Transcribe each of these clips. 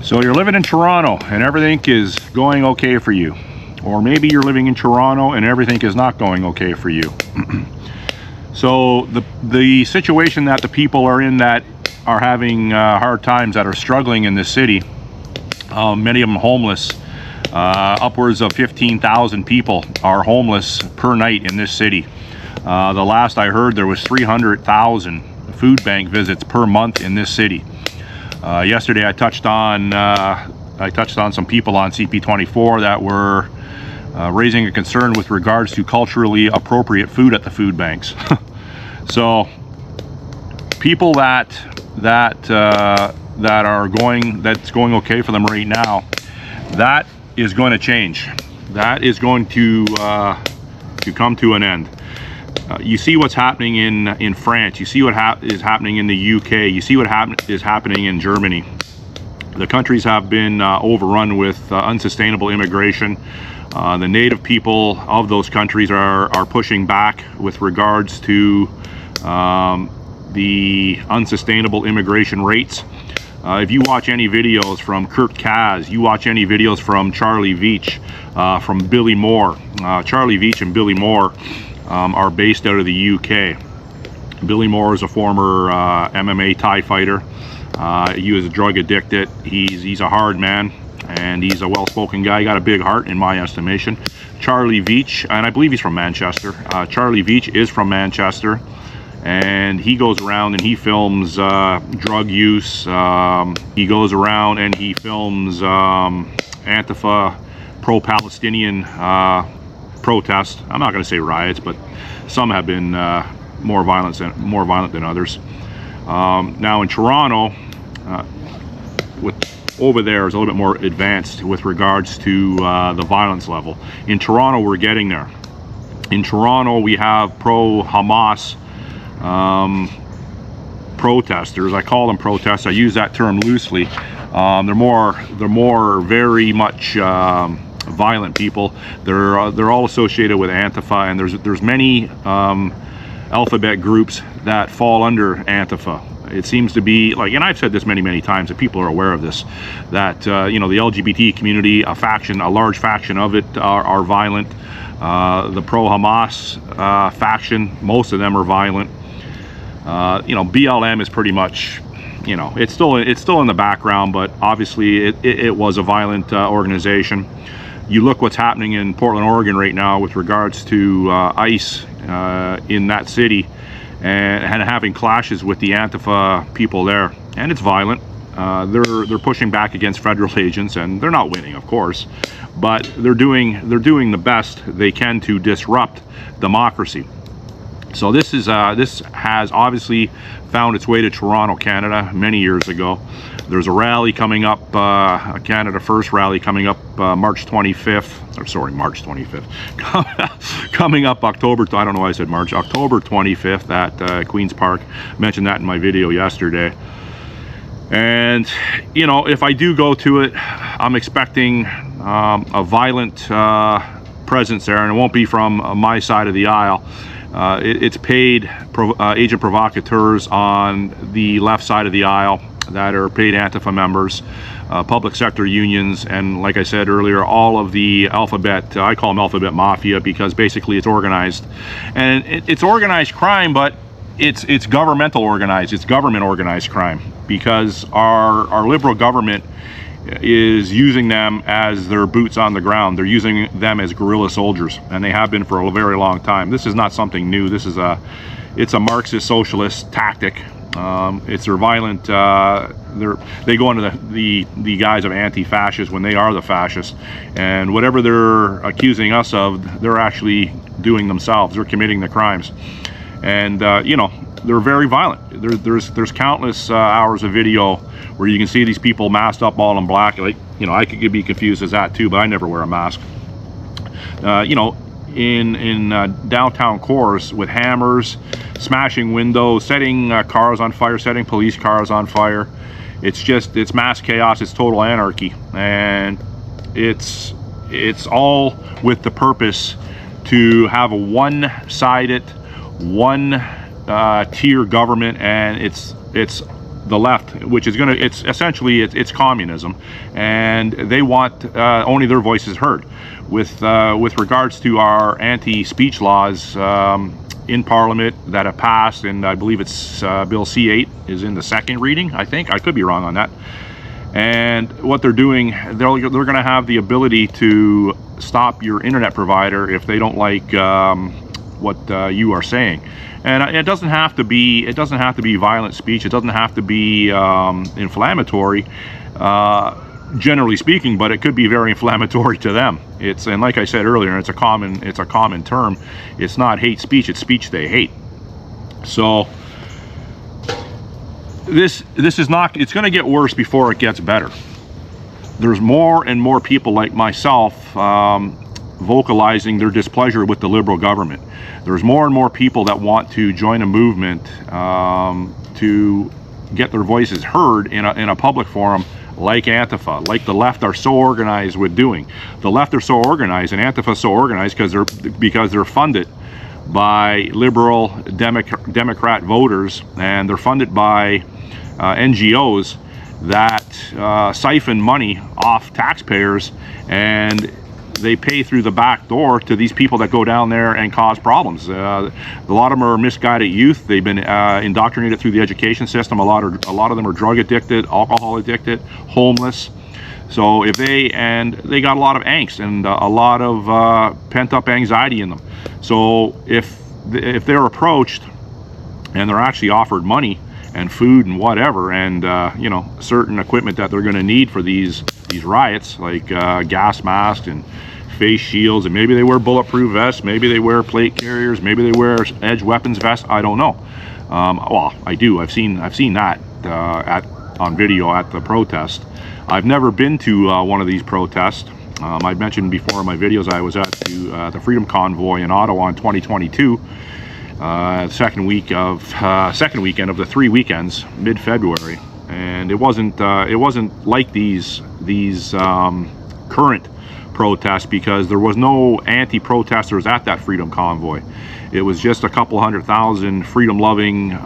So you're living in Toronto and everything is going okay for you. Or maybe you're living in Toronto and everything is not going okay for you. So the situation that the people are in that are having hard times, that are struggling in this city, many of them homeless, upwards of 15,000 people are homeless per night in this city. The last I heard, there was 300,000 food bank visits per month in this city. Yesterday I touched on some people on CP24 that were raising a concern with regards to culturally appropriate food at the food banks. So people that's going okay for them right now, that is going to change. That is going to come to an end. You see what's happening in France. You see what is happening in the UK. You see what is happening in Germany. The countries have been overrun with unsustainable immigration. The native people of those countries are pushing back with regards to the unsustainable immigration rates. If you watch any videos from Kurt Kaz, you watch any videos from Charlie Veitch, from Billy Moore. Charlie Veitch and Billy Moore are based out of the UK. Billy Moore is a former MMA Thai fighter. He was drug addicted. He's a hard man, and he's a well-spoken guy. He got a big heart in my estimation. Charlie Veitch, and I believe he's from Manchester. Charlie Veitch is from Manchester, and he goes around and he films drug use. He goes around and he films Antifa, pro-Palestinian protests. I'm not going to say riots, but some have been more violent than others. Now in Toronto, over there is a little bit more advanced with regards to the violence level. In Toronto, we're getting there. In Toronto, we have pro-Hamas protesters. I call them protests. I use that term loosely. They're more very much violent people. They're all associated with Antifa, and there's many alphabet groups that fall under Antifa. It seems to be like, and I've said this many times, that people are aware of this, that you know, the LGBT community, a large faction of it are violent. The pro-Hamas faction, most of them are violent. You know, BLM is pretty much, you know, it's still in the background, but obviously it was a violent organization. You look what's happening in Portland, Oregon right now with regards to ICE in that city, and having clashes with the Antifa people there, and it's violent. They're pushing back against federal agents, and they're not winning, of course, but they're doing the best they can to disrupt democracy. So this has obviously found its way to Toronto, Canada, many years ago. There's a rally coming up, a Canada First rally coming up March 25th, or sorry, March 25th, coming up October 25th at Queen's Park. I mentioned that in my video yesterday. And, you know, if I do go to it, I'm expecting a violent presence there, and it won't be from my side of the aisle. It's paid agent provocateurs on the left side of the aisle that are paid Antifa members, public sector unions, and like I said earlier, all of the alphabet, I call them alphabet mafia, because basically it's organized. And it's organized crime, but it's governmental organized, it's government organized crime, because our liberal government is using them as their boots on the ground. They're using them as guerrilla soldiers, and they have been for a very long time. This is not something new. It's a Marxist socialist tactic. It's their violent, they go under the guise of anti-fascist when they are the fascists, and whatever they're accusing us of, they're actually doing themselves. They're committing the crimes, and you know, they're very violent. There's countless hours of video where you can see these people masked up all in black. Like, you know, I could be confused as that too, but I never wear a mask. You know, in downtown cores with hammers, smashing windows, setting cars on fire, setting police cars on fire. It's mass chaos. It's total anarchy, and it's all with the purpose to have a one-sided, one-tier government, and it's the left, which is it's essentially it's communism, and they want only their voices heard. With regards to our anti-speech laws in Parliament that have passed, and I believe it's Bill C8 is in the second reading, I think. I could be wrong on that. And what they're doing, they're going to have the ability to stop your internet provider if they don't like what you are saying. And it doesn't have to be violent speech. It doesn't have to be inflammatory, generally speaking, but it could be very inflammatory to them. And like I said earlier, it's a common term. It's not hate speech. It's speech they hate. So this is not. It's going to get worse before it gets better. There's more and more people like myself vocalizing their displeasure with the Liberal government. There's more and more people that want to join a movement to get their voices heard in a public forum like Antifa, like the left are so organized with doing. The left are so organized, and Antifa is so organized because they're funded by liberal Democrat voters, and they're funded by NGOs that siphon money off taxpayers, and they pay through the back door to these people that go down there and cause problems. A lot of them are misguided youth. They've been indoctrinated through the education system. A lot of them are drug addicted, alcohol addicted, homeless. So they got a lot of angst and a lot of pent up anxiety in them. So if they're approached and they're actually offered money and food and whatever, and certain equipment that they're going to need for these riots, like gas masks and face shields, and maybe they wear bulletproof vests, maybe they wear plate carriers, maybe they wear edge weapons vests. I don't know. Well, I do. I've seen that on video at the protest. I've never been to one of these protests. I've mentioned before in my videos I was at the Freedom Convoy in Ottawa in 2022. Second weekend of the 3 weekends, mid-February, and it wasn't like these current protests, because there was no anti-protesters at that Freedom Convoy. It was just a couple 100,000 freedom-loving,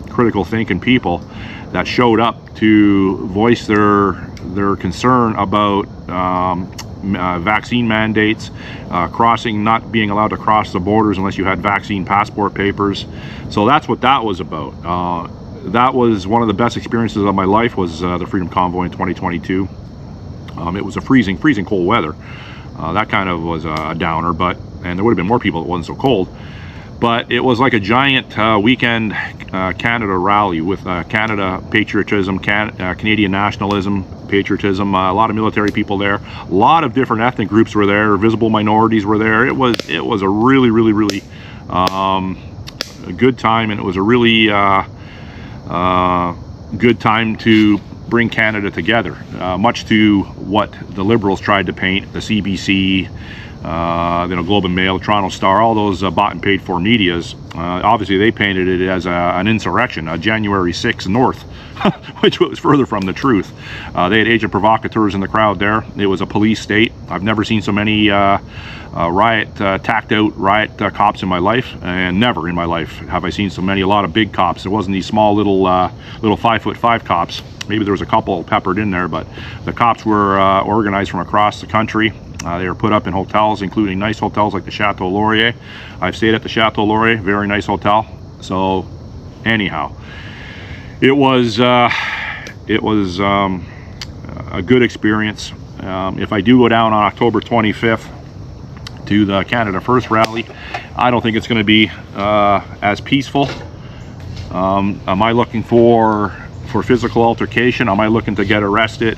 critical thinking people that showed up to voice their concern about vaccine mandates, not being allowed to cross the borders unless you had vaccine passport papers. So that's what that was about. That was one of the best experiences of my life, was the Freedom Convoy in 2022. It was a freezing cold weather. That kind of was a downer, and there would have been more people if it wasn't so cold. But it was like a giant weekend Canada rally with Canada patriotism, Canadian nationalism, patriotism, a lot of military people there, a lot of different ethnic groups were there, visible minorities were there. It was a really a good time, and it was a really good time to bring Canada together, much to what the Liberals tried to paint, the CBC, Globe and Mail, Toronto Star, all those bought and paid for medias. Obviously they painted it as an insurrection, a January 6th North, which was further from the truth. They had agent provocateurs in the crowd there. It was a police state. I've never seen so many tacked out riot cops in my life, and never in my life have I seen so many. A lot of big cops. It wasn't these small little 5'5" cops. Maybe there was a couple peppered in there, but the cops were organized from across the country. They were put up in hotels, including nice hotels like the Chateau Laurier. I've stayed at the Chateau Laurier, very nice hotel. So anyhow, it was a good experience. If I do go down on October 25th to the Canada First rally, I don't think it's going to be as peaceful. Am I looking for physical altercation? Am I looking to get arrested?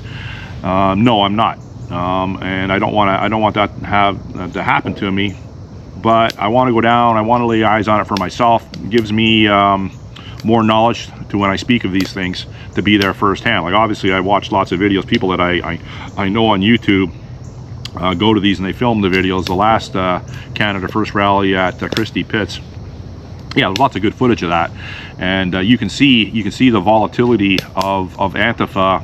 No, I'm not. And I don't want that to happen to me. But I want to go down. I want to lay eyes on it for myself. It gives me more knowledge to when I speak of these things, to be there firsthand. Like, obviously I watch lots of videos. People that I know on YouTube go to these and they film the videos. The last Canada First rally at Christie Pitts, yeah, there's lots of good footage of that, and you can see the volatility of Antifa.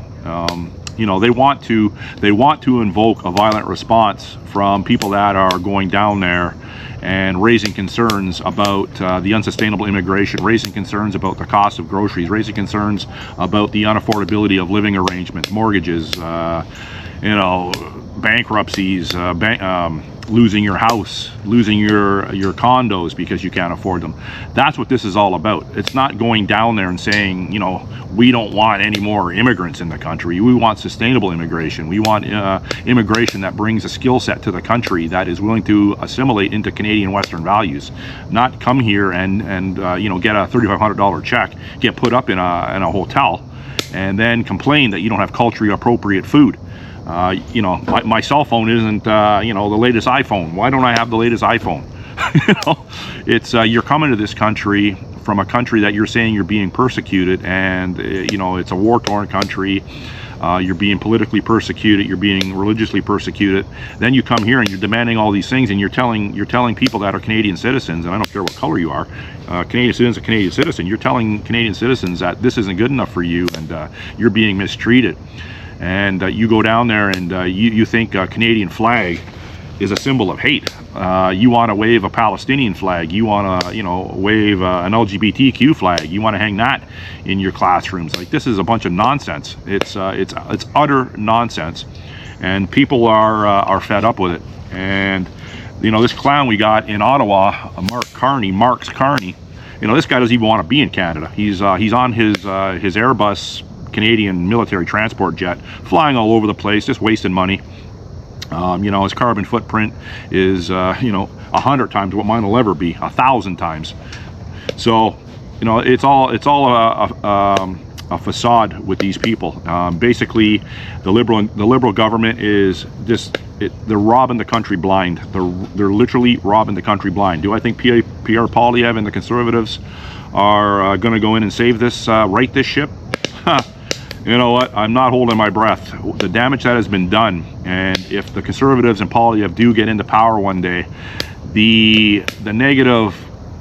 You know, they want to invoke a violent response from people that are going down there and raising concerns about the unsustainable immigration, raising concerns about the cost of groceries, raising concerns about the unaffordability of living arrangements, mortgages, you know, bankruptcies, losing your house, losing your condos because you can't afford them. That's what this is all about. It's not going down there and saying, you know, we don't want any more immigrants in the country. We want sustainable immigration. We want immigration that brings a skill set to the country that is willing to assimilate into Canadian Western values. Not come here and you know, get a $3,500 check, get put up in a hotel, and then complain that you don't have culturally appropriate food. You know, my cell phone isn't, you know, the latest iPhone. Why don't I have the latest iPhone? You know, it's, you're coming to this country from a country that you're saying you're being persecuted, and, you know, it's a war-torn country. You're being politically persecuted, you're being religiously persecuted. Then you come here and you're demanding all these things, and you're telling people that are Canadian citizens, and I don't care what color you are, Canadian citizen's a Canadian citizen. You're telling Canadian citizens that this isn't good enough for you, and you're being mistreated. And you go down there and you think a Canadian flag is a symbol of hate. You want to wave a Palestinian flag. You want to, you know, wave an LGBTQ flag. You want to hang that in your classrooms. Like, this is a bunch of nonsense. It's utter nonsense, and people are fed up with it. And you know, this clown we got in Ottawa, Marks Carney. You know, this guy doesn't even want to be in Canada. He's on his Airbus Canadian military transport jet, flying all over the place, just wasting money. You know, his carbon footprint is, you know, 100 times what mine will ever be, 1,000 times. So, you know, it's all a facade with these people. Basically, the liberal government is just, they're robbing the country blind. They're literally robbing the country blind. Do I think Pierre Poilievre and the Conservatives are going to go in and save this, right this ship? You know what? I'm not holding my breath. The damage that has been done, and if the Conservatives and Poilievre do get into power one day, the negative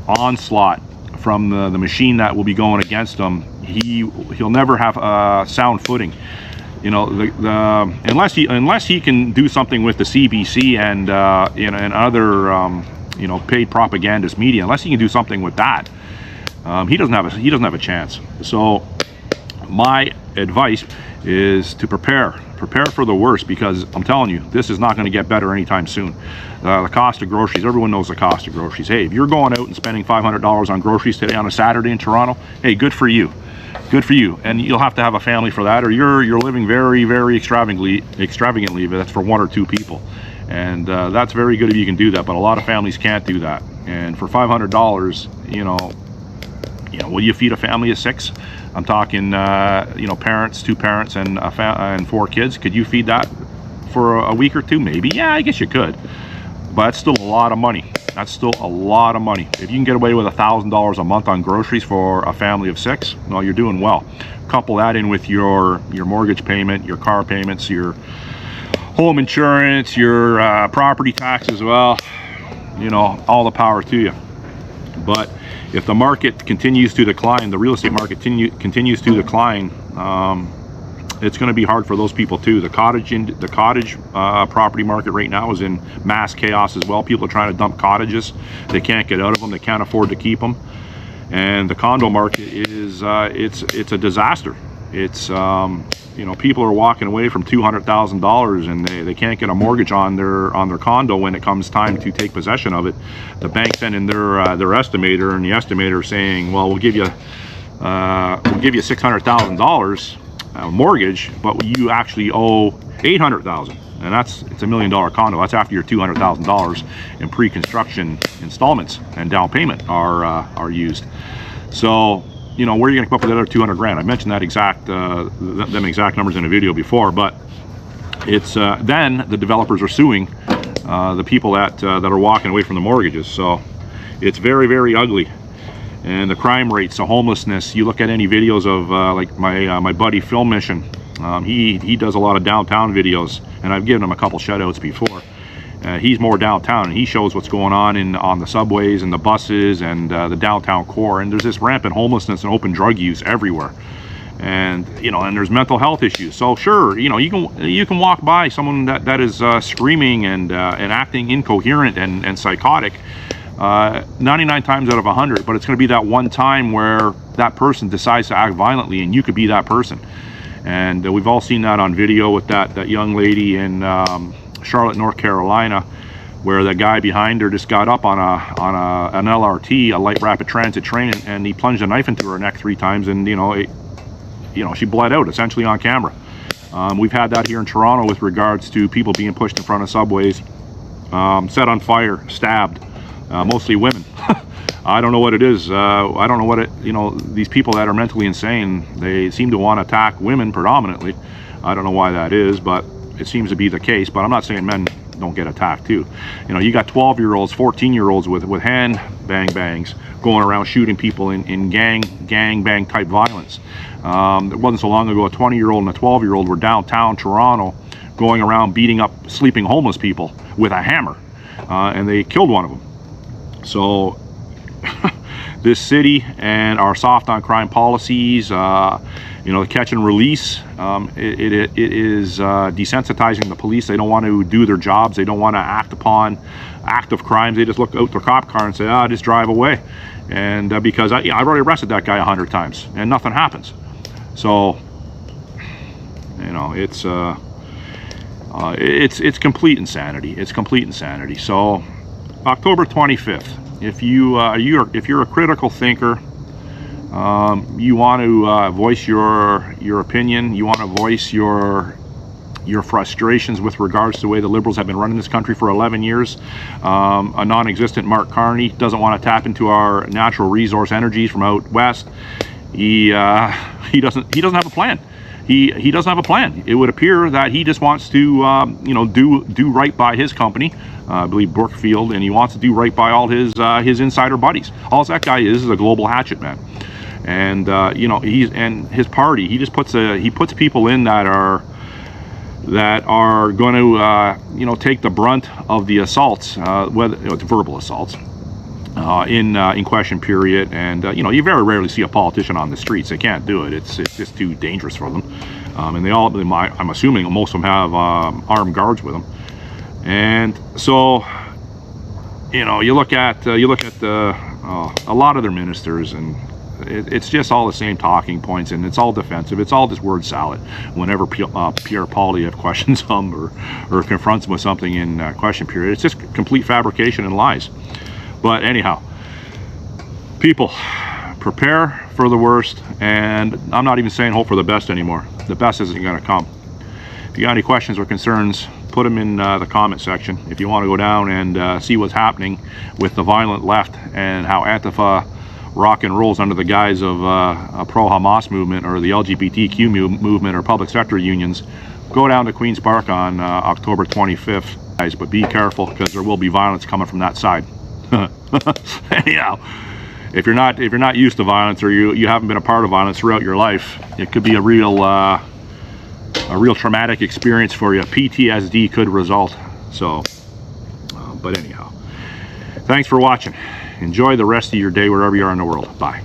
onslaught from the machine that will be going against him, he'll never have sound footing. You know, unless he can do something with the CBC and and other you know, paid propagandist media, unless he can do something with that, he doesn't have a chance. So my advice is to prepare for the worst, because I'm telling you, this is not going to get better anytime soon. The cost of groceries, everyone knows the cost of groceries. Hey, if you're going out and spending $500 on groceries today on a Saturday in Toronto, hey, good for you, and you'll have to have a family for that, or you're living very, very extravagantly if that's for one or two people, and that's very good if you can do that, but a lot of families can't do that. And for $500, you know, will you feed a family of 6? I'm talking, you know, parents, 2 parents and 4 kids. Could you feed that for a week or 2? Maybe. Yeah, I guess you could. But it's still a lot of money. That's still a lot of money. If you can get away with $1,000 a month on groceries for a family of 6, well, you're doing well. Couple that in with your mortgage payment, your car payments, your home insurance, your property taxes. Well, you know, all the power to you. But if the market continues to decline, the real estate market continues to decline, it's going to be hard for those people too. The cottage property market right now is in mass chaos as well. People are trying to dump cottages. They can't get out of them. They can't afford to keep them. And the condo market is it's a disaster. It's you know, people are walking away from $200,000 and they can't get a mortgage on their condo when it comes time to take possession of it. The bank sent in their estimator, and the estimator saying, well, we'll give you $600,000 mortgage, but you actually owe $800,000, and it's $1 million condo. That's after your $200,000 in pre-construction installments and down payment are used. So, you know, where are you going to come up with the other 200 grand? I mentioned that them exact numbers in a video before, but it's then the developers are suing the people that are walking away from the mortgages. So it's very, very ugly. And the crime rates, the homelessness. You look at any videos of like my buddy Phil Mission. He does a lot of downtown videos, and I've given him a couple shout outs before. He's more downtown, and he shows what's going on the subways and the buses and the downtown core. And there's this rampant homelessness and open drug use everywhere. And and there's mental health issues. So sure, you can walk by someone that is screaming and acting incoherent and psychotic 99 times out of 100, but it's going to be that one time where that person decides to act violently, and you could be that person. And we've all seen that on video with that young lady in Charlotte, North Carolina, where the guy behind her just got up on an LRT, a light rapid transit train, and he plunged a knife into her neck 3 times, and she bled out essentially on camera. We've had that here in Toronto with regards to people being pushed in front of subways, set on fire, stabbed, mostly women. I don't know what it is. I don't know what these people that are mentally insane, they seem to want to attack women predominantly. I don't know why that is, but it seems to be the case. But I'm not saying men don't get attacked too. You got 12-year-olds, 14-year-olds with hand bangs going around shooting people in gang bang type violence. It wasn't so long ago, a 20-year-old and a 12-year-old were downtown Toronto going around beating up sleeping homeless people with a hammer, and they killed one of them. So this city and our soft on crime policies, the catch and release, it is desensitizing the police. They don't want to do their jobs. They don't want to act upon active crimes. They just look out their cop car and say, just drive away. And because I've already arrested that guy 100 times and nothing happens. So it's complete insanity. It's complete insanity. So October 25th, if you're a critical thinker, you want to voice your opinion, you want to voice your frustrations with regards to the way the Liberals have been running this country for 11 years. A non-existent Mark Carney doesn't want to tap into our natural resource energies from out west. He doesn't have a plan. He doesn't have a plan. It would appear that he just wants to do right by his company, I believe Brookfield, and he wants to do right by all his insider buddies. All that guy is a global hatchet man. And his party, he just puts people in that are going to take the brunt of the assaults, whether it's verbal assaults, in question period. And you very rarely see a politician on the streets. They can't do it. It's just too dangerous for them. And I'm assuming most of them have armed guards with them. And so you look at a lot of their ministers, and it's just all the same talking points, and it's all defensive. It's all just word salad. Whenever Pierre Poilievre questions them or confronts them with something in question period, it's just complete fabrication and lies. But anyhow, people, prepare for the worst, and I'm not even saying hope for the best anymore. The best isn't going to come. If you got any questions or concerns, put them in the comment section. If you want to go down and see what's happening with the violent left and how Antifa rock and rolls under the guise of a pro-Hamas movement or the LGBTQ movement or public sector unions, go down to Queen's Park on October 25th, guys. But be careful, because there will be violence coming from that side. Anyhow, if you're not used to violence, or you haven't been a part of violence throughout your life, it could be a real traumatic experience for you. PTSD could result. So, but anyhow, thanks for watching. Enjoy the rest of your day wherever you are in the world. Bye.